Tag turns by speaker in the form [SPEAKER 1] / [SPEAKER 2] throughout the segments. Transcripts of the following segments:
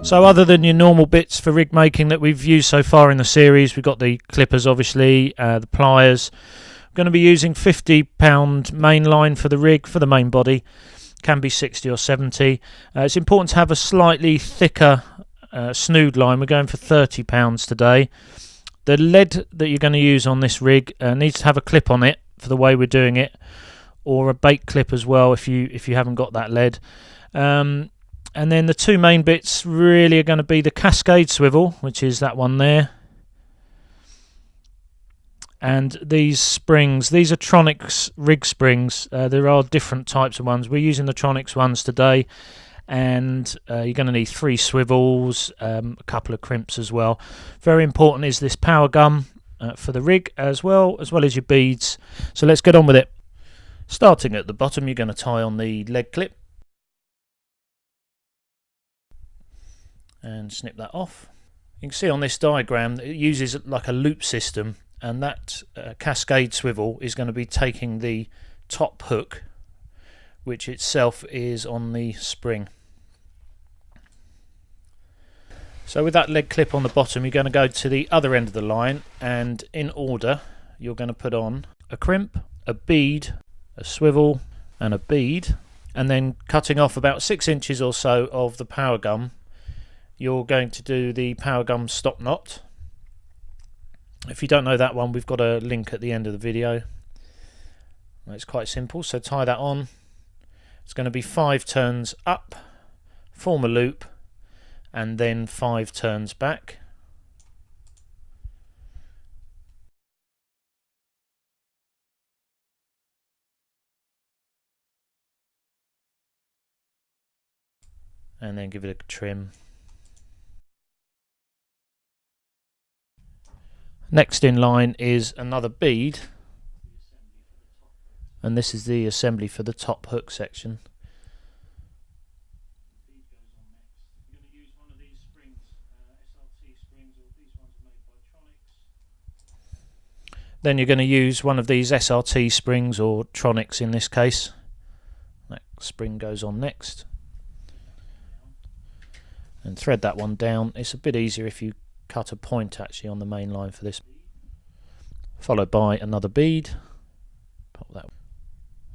[SPEAKER 1] So other than your normal bits for rig making that we've used so far in the series, we've got the clippers obviously, the pliers. I'm going to be using £50 main line for the rig, for the main body. Can be 60 or 70. It's important to have a slightly thicker snood line. We're going for £30 today. The lead that you're going to use on this rig needs to have a clip on it for the way we're doing it, or a bait clip as well if you haven't got that lead. And then the two main bits really are going to be the Cascade swivel, which is that one there, and these springs. These are Tronix rig springs. There are different types of ones. We're using the Tronix ones today, and you're going to need 3 swivels, a couple of crimps as well. Very important is this power gum for the rig as well as your beads. So let's get on with it. Starting at the bottom, you're going to tie on the leg clip and snip that off. You can see on this diagram that it uses like a loop system, and that Cascade swivel is going to be taking the top hook, which itself is on the spring. So with that leg clip on the bottom, you're going to go to the other end of the line, and in order you're going to put on a crimp, a bead, a swivel and a bead, and then cutting off about 6 inches or so of the power gum, you're going to do the power gum stop knot. If you don't know that one, we've got a link at the end of the video. It's quite simple, so tie that on. It's going to be 5 turns up, form a loop, and then 5 turns back. And then give it a trim. Next in line is another bead, and this is the assembly for the top hook section. Then you're going to use one of these SRT springs, or Tronix in this case. That spring goes on next. And thread that one down. It's a bit easier if you cut a point actually on the main line for this. Followed by another bead. Pop that.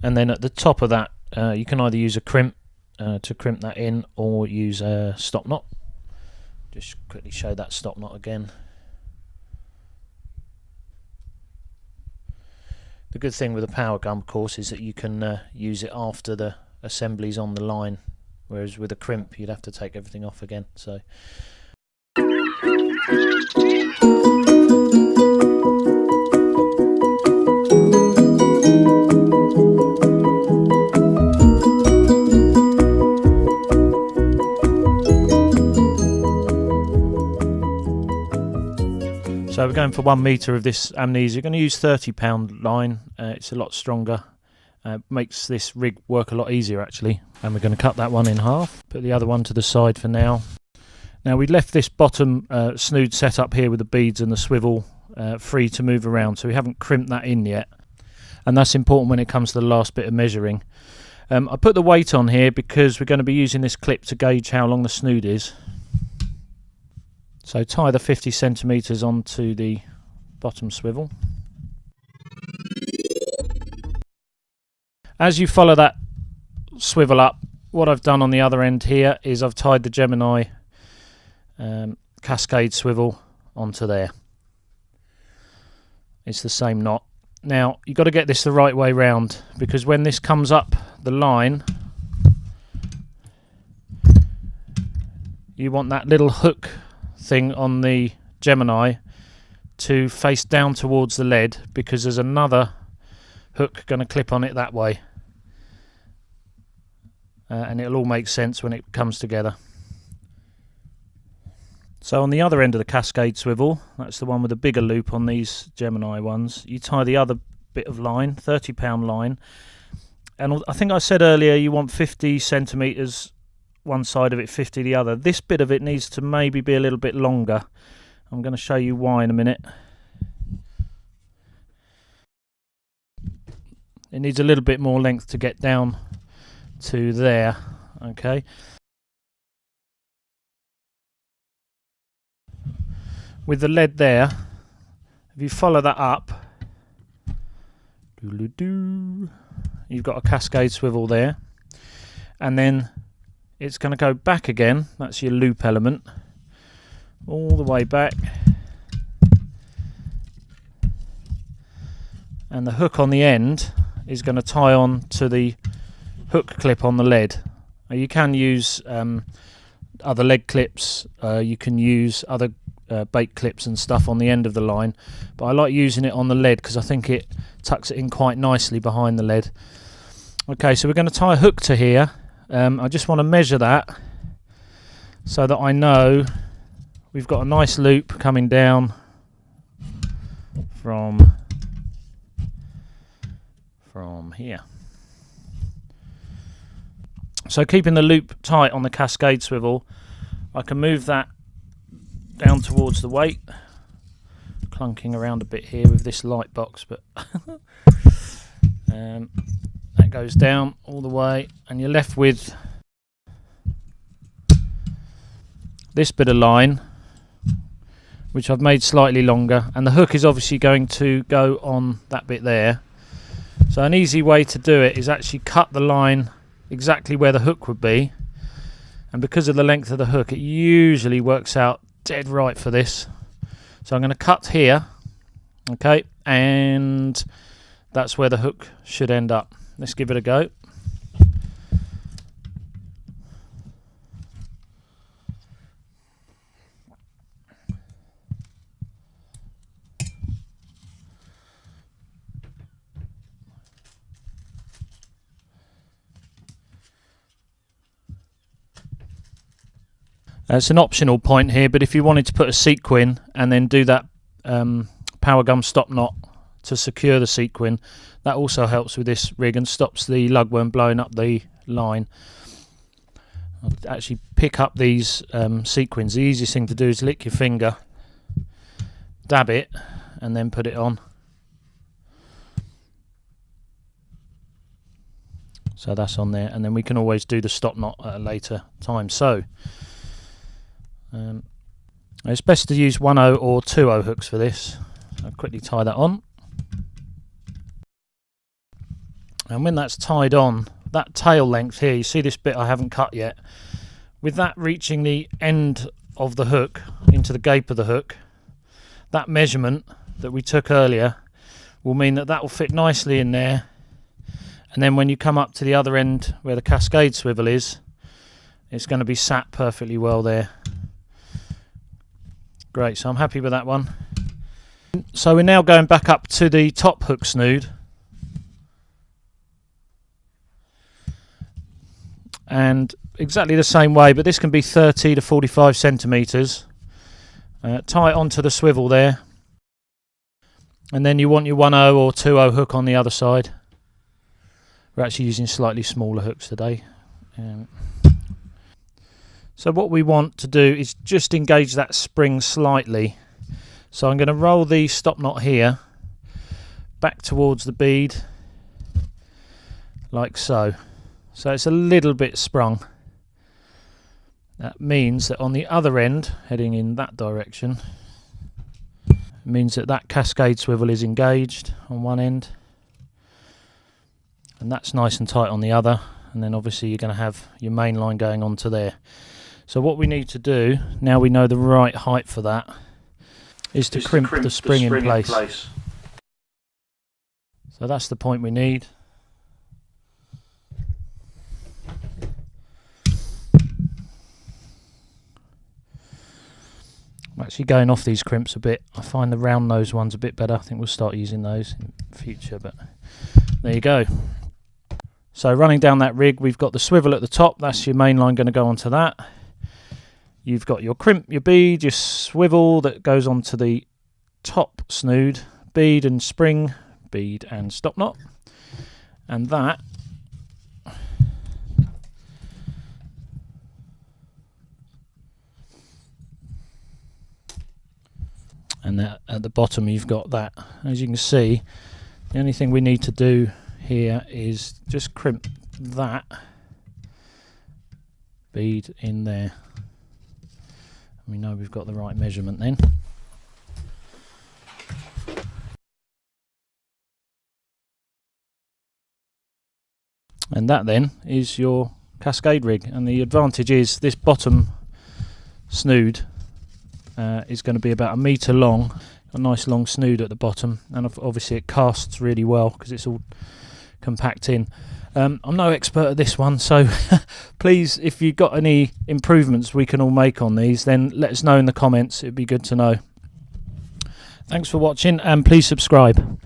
[SPEAKER 1] And then at the top of that, you can either use a crimp to crimp that in, or use a stop knot. Just quickly show that stop knot again. The good thing with the power gum, of course, is that you can use it after the assembly's on the line, whereas with a crimp you'd have to take everything off again. So So we're going for 1 metre of this amnesia. You're going to use £30 line. It's a lot stronger. Makes this rig work a lot easier actually. And we're going to cut that one in half. Put the other one to the side for now. Now we left this bottom snood set up here with the beads and the swivel free to move around. So we haven't crimped that in yet. And that's important when it comes to the last bit of measuring. I put the weight on here because we're going to be using this clip to gauge how long the snood is. So tie the 50 centimetres onto the bottom swivel. As you follow that swivel up, what I've done on the other end here is I've tied the Gemini Cascade swivel onto there. It's the same knot. Now you've got to get this the right way round, because when this comes up the line, you want that little hook thing on the Gemini to face down towards the lead, because there's another hook going to clip on it that way, and it'll all make sense when it comes together. So on the other end of the Cascade swivel, that's the one with the bigger loop on these Gemini ones, you tie the other bit of line, £30 line, and I think I said earlier you want 50 centimetres one side of it, 50 the other. This bit of it needs to maybe be a little bit longer. I'm going to show you why in a minute. It needs a little bit more length to get down to there. Okay. with the lead there, if you follow that up, you've got a cascade swivel there, and then it's going to go back again. That's your loop element, all the way back, and the hook on the end is going to tie on to the hook clip on the lead. You can use other lead clips, you can use other bait clips and stuff on the end of the line, but I like using it on the lead because I think it tucks it in quite nicely behind the lead. Okay, so we're going to tie a hook to here. I just want to measure that so that I know we've got a nice loop coming down from here. So keeping the loop tight on the cascade swivel, I can move that down towards the weight. Clunking around a bit here with this light box, but that goes down all the way, and you're left with this bit of line, which I've made slightly longer, and the hook is obviously going to go on that bit there. So an easy way to do it is actually cut the line exactly where the hook would be, and because of the length of the hook, it usually works out dead right for this. So I'm going to cut here, okay, and that's where the hook should end up. Let's give it a go. It's an optional point here, but if you wanted to put a sequin and then do that power gum stop knot to secure the sequin, that also helps with this rig and stops the lugworm blowing up the line. I'll actually pick up these sequins. The easiest thing to do is lick your finger, dab it, and then put it on. So that's on there, and then we can always do the stop knot at a later time. So it's best to use 1/0 or 2/0 hooks for this. I'll quickly tie that on, and when that's tied on, that tail length here, you see this bit I haven't cut yet, with that reaching the end of the hook into the gape of the hook, that measurement that we took earlier will mean that that will fit nicely in there, and then when you come up to the other end where the cascade swivel is, it's going to be sat perfectly well there. Great, so I'm happy with that one. So we're now going back up to the top hook snood, and exactly the same way, but this can be 30 to 45 centimeters. Tie it onto the swivel there, and then you want your 1/0 or 2/0 hook on the other side. We're actually using slightly smaller hooks today. So what we want to do is just engage that spring slightly. So I'm going to roll the stop knot here back towards the bead like so. So it's a little bit sprung. That means that on the other end, heading in that direction, it means that that cascade swivel is engaged on one end, and that's nice and tight on the other, and then obviously you're going to have your main line going onto there. So what we need to do, now we know the right height for that, is to crimp the spring in place. So that's the point we need. I'm actually going off these crimps a bit. I find the round nose ones a bit better. I think we'll start using those in future, but there you go. So running down that rig, we've got the swivel at the top. That's your main line going to go onto that. You've got your crimp, your bead, your swivel that goes onto the top snood, bead and spring, bead and stop knot, and that and that at the bottom you've got that. As you can see, the only thing we need to do here is just crimp that bead in there. We know we've got the right measurement then. And that then is your Cascade rig. And the advantage is this bottom snood is going to be about 1 metre long, a nice long snood at the bottom, and obviously it casts really well because it's all compact in. I'm no expert at this one, so please, if you've got any improvements we can all make on these, then let us know in the comments. It'd be good to know. Thanks for watching, and please subscribe.